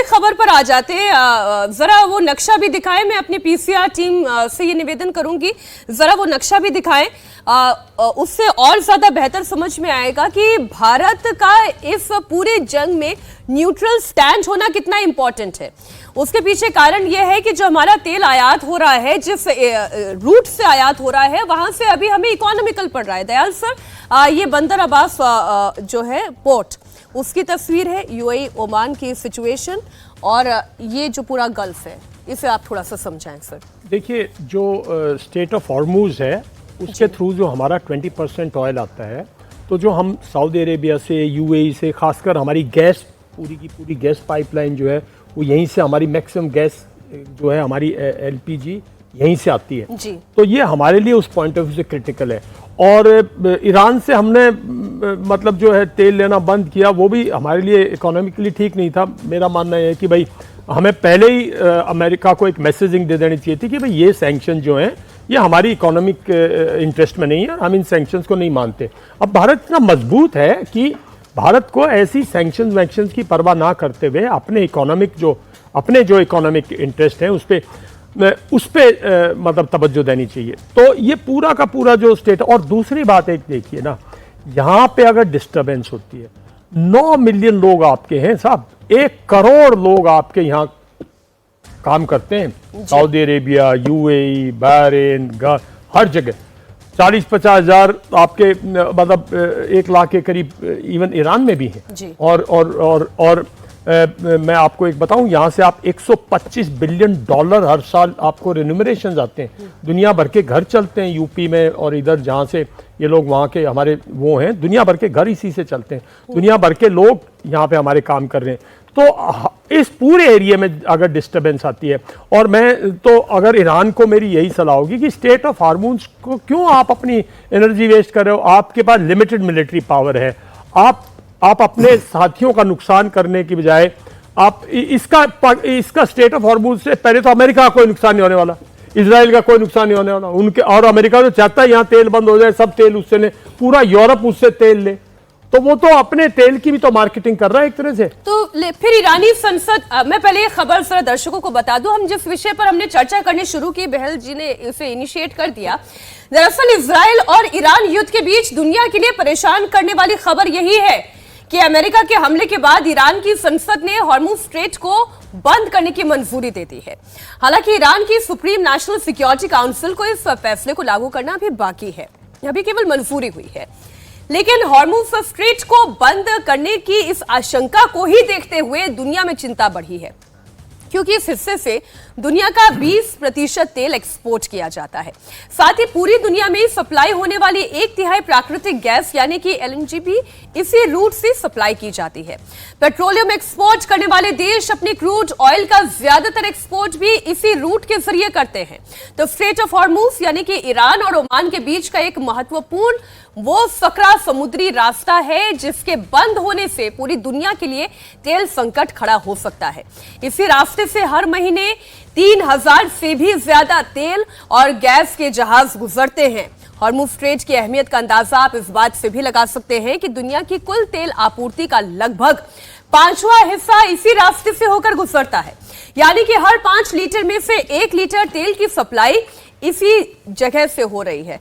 खबर पर आ जाते हैं। जरा वो नक्शा भी दिखाएं। मैं अपनी पीसीआर टीम से ये निवेदन करूंगी, जरा वो नक्शा भी दिखाएं। उससे और ज्यादा बेहतर समझ में आएगा कि भारत का इस पूरे जंग में न्यूट्रल स्टैंड होना कितना इंपॉर्टेंट है। उसके पीछे कारण यह है कि जो हमारा तेल आयात हो रहा है, जिस रूट से आयात हो रहा है, वहां से अभी हमें इकोनॉमिकल पड़ रहा है। दयाल सर, ये बंदर अब्बास जो है पोर्ट, उसकी तस्वीर है, यूएई ओमान की सिचुएशन, और ये जो पूरा गल्फ है, इसे आप थोड़ा सा समझाएं सर। देखिए, जो स्टेट ऑफ हॉर्मूज है उसके थ्रू जो हमारा 20% ऑयल आता है, तो जो हम सऊदी अरेबिया से, यूएई से, खासकर हमारी गैस, पूरी की पूरी गैस पाइपलाइन जो है वो यहीं से, हमारी मैक्सिमम गैस जो है हमारी एलपीजी यहीं से आती है जी। तो ये हमारे लिए उस पॉइंट ऑफ व्यू से क्रिटिकल है। और ईरान से हमने मतलब जो है तेल लेना बंद किया, वो भी हमारे लिए इकोनॉमिकली ठीक नहीं था। मेरा मानना है कि भाई हमें पहले ही अमेरिका को एक मैसेजिंग दे देनी चाहिए थी कि भाई ये सैंक्शन जो हैं ये हमारी इकोनॉमिक इंटरेस्ट में नहीं है, हम इन सैंक्शंस को नहीं मानते। अब भारत इतना मजबूत है कि भारत को ऐसी सैंक्शंस वैंक्शंस की परवाह ना करते हुए अपने इकोनॉमिक इंटरेस्ट हैं उस पर मतलब तवज्जो देनी चाहिए। तो ये पूरा का पूरा जो स्टेट। और दूसरी बात एक देखिए ना, यहाँ पे अगर डिस्टर्बेंस होती है, 9 मिलियन लोग आपके हैं साहब, 1 करोड़ लोग आपके यहाँ काम करते हैं, सऊदी अरेबिया, यूएई, बहरीन, हर जगह 40-50 हज़ार आपके मतलब 1 लाख के करीब इवन ईरान में भी है। और मैं आपको एक बताऊं, यहाँ से आप $125 बिलियन हर साल आपको रेन्यूमरेशन आते हैं। दुनिया भर के घर चलते हैं यूपी में, और इधर जहाँ से ये लोग वहाँ के हमारे वो हैं, दुनिया भर के घर इसी से चलते हैं। दुनिया भर के लोग यहाँ पे हमारे काम कर रहे हैं। तो इस पूरे एरिया में अगर डिस्टर्बेंस आती है, और मैं तो अगर ईरान को मेरी यही सलाह होगी कि स्टेट ऑफ हार्मूज को क्यों आप अपनी एनर्जी वेस्ट कर रहे हो। आपके पास लिमिटेड मिलिट्री पावर है, आप अपने साथियों का नुकसान करने की बजाय आप इसका स्टेट ऑफ हॉर्मूज से पहले तो अमेरिका का कोई नुकसान नहीं होने वाला, इजराइल का कोई नुकसान नहीं होने वाला उनके। और अमेरिका तो चाहता है यहाँ तेल बंद हो जाए, सब तेल उससे ले, पूरा यूरोप उससे तेल ले, तो वो तो अपने तेल की भी तो मार्केटिंग कर रहा है एक तरह से। तो फिर ईरानी संसद, मैं पहले ये खबर जरा दर्शकों को बता दूं, हम जिस विषय पर हमने चर्चा करनी शुरू की, बहल जी ने इसे इनिशिएट कर दिया। दरअसल इजराइल और ईरान युद्ध के बीच दुनिया के लिए परेशान करने वाली खबर यही है कि अमेरिका के हमले के बाद ईरान की संसद ने हॉर्मुज स्ट्रेट को बंद करने की मंजूरी दे दी है। हालांकि ईरान की सुप्रीम नेशनल सिक्योरिटी काउंसिल को इस फैसले को लागू करना अभी बाकी है, अभी केवल मंजूरी हुई है। लेकिन हॉर्मुज स्ट्रेट को बंद करने की इस आशंका को ही देखते हुए दुनिया में चिंता बढ़ी है, क्योंकि इस हिस्से से दुनिया का 20% तेल एक्सपोर्ट किया जाता है। साथ ही पूरी दुनिया में सप्लाई होने वाली 1/3 प्राकृतिक गैस यानी कि एलएनजी भी इसी रूट से सप्लाई की जाती है। पेट्रोलियम एक्सपोर्ट करने वाले देश अपने क्रूड ऑयल का ज्यादातर एक्सपोर्ट भी इसी रूट के जरिए करते हैं। तो स्ट्रेट ऑफ हॉर्मुज यानी कि ईरान और ओमान के बीच का एक महत्वपूर्ण वो सकरा समुद्री रास्ता है, जिसके बंद होने से पूरी दुनिया के लिए तेल संकट खड़ा हो सकता है। इसी रास्ते से हर महीने 3000 से भी ज्यादा तेल और गैस के जहाज गुजरते हैं। हॉर्मुज स्ट्रेट की अहमियत का अंदाजा आप इस बात से भी लगा सकते हैं कि दुनिया की कुल तेल आपूर्ति का लगभग 5वां हिस्सा इसी रास्ते से होकर गुजरता है। यानी कि हर 5 लीटर में से 1 लीटर तेल की सप्लाई इसी जगह से हो रही है।